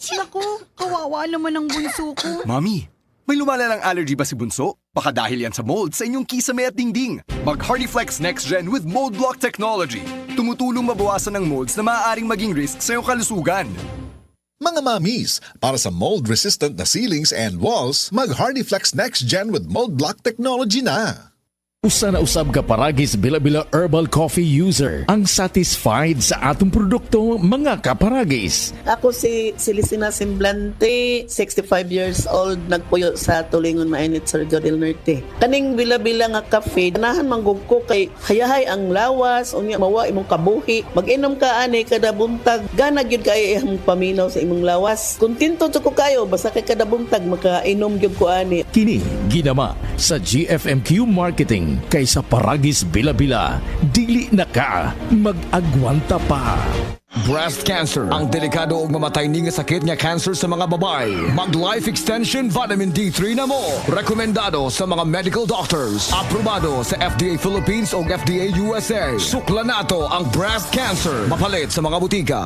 Naku, kawawa naman ang bunso ko. Mami, may lumalalang allergy ba si Bunso? Baka dahil yan sa mold sa inyong kisame at dingding. Mag Hardiflex Next Gen with Mold Block Technology. Tumutulong mabawasan ng molds na maaaring maging risk sa iyong kalusugan. Mga mamis, para sa mold-resistant na ceilings and walls, mag-Hardiflex Next Gen with Mold Block Technology na. Usa na usab ka paragis bila-bila herbal coffee user ang satisfied sa atong produkto mga kaparagis. Ako si Celestina Semblante, 65 years old, nagpuyo sa Tulingon Mainit, Surigao del Norte. Kaning bila-bila nga kafe, ganahan manggug ko kay hayahay ang lawas, unya mawa imong kabuhi. Mag-inom ka ani kada buntag, gana gyud kay imong paminaw sa imong lawas. Kontento jud ko kayo basta kay kada buntag makainom gyud ko ani. Kini ginama sa GFMQ Marketing kaysa paragis bila-bila, dili na ka mag-agwanta pa. Breast cancer, ang delikado ug mamatay ni nga sakit nga cancer sa mga babae. Mag Life Extension Vitamin D3 na mo. Rekomendado sa mga medical doctors. Aprobado sa FDA Philippines ug FDA USA. Sukla nato ang breast cancer. Mapalit sa mga butika.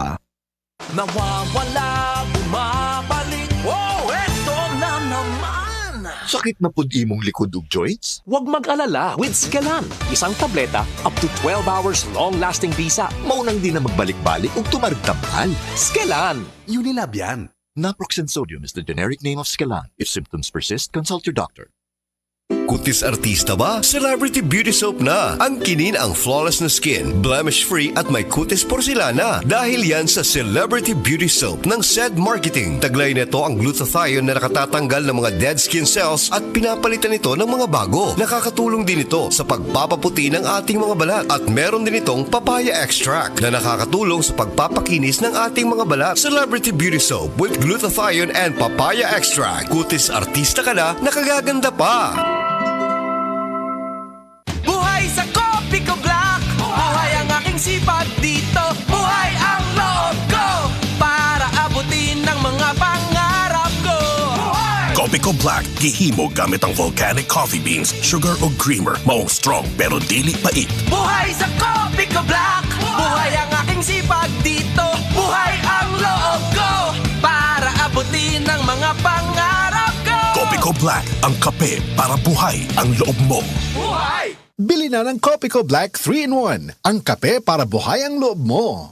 Nawawala, bumabalik. Oh, eto na naman. Sakit na pud imong likod ug joints? Huwag mag-alala with Scalan. Isang tableta, up to 12 hours long-lasting bisa. Maunang di na magbalik-balik ug tumarigtambal. Scalan! Unilab yan. Naproxen sodium is the generic name of Scalan. If symptoms persist, consult your doctor. Kutis artista ba? Celebrity Beauty Soap na. Ang kinin ang flawless na skin, blemish-free at may kutis porcelana. Dahil yan sa Celebrity Beauty Soap ng SED Marketing. Taglay nito ang glutathione na nakatatanggal ng mga dead skin cells at pinapalitan ito ng mga bago. Nakakatulong din ito sa pagpapaputi ng ating mga balat. At meron din itong papaya extract na nakakatulong sa pagpapakinis ng ating mga balat. Celebrity Beauty Soap with glutathione and papaya extract. Kutis artista ka na, nakagaganda pa. Buhay sa Kopi Ko Black! Buhay ang aking sipag dito! Buhay ang loob ko! Para abutin ang mga pangarap ko! Kopi Ko Black, gihimo gamit ang volcanic coffee beans, sugar o creamer. Maong strong pero dili pait. Buhay sa Kopi Ko Black! Buhay ang aking sipag dito! Buhay ang loob ko! Para abutin ang mga pangarap ko! Kopi Ko Black, ang kape para buhay ang loob mo. Buhay! Bili na ng Kopi Ko Black 3-in-1, ang kape para buhay ang loob mo.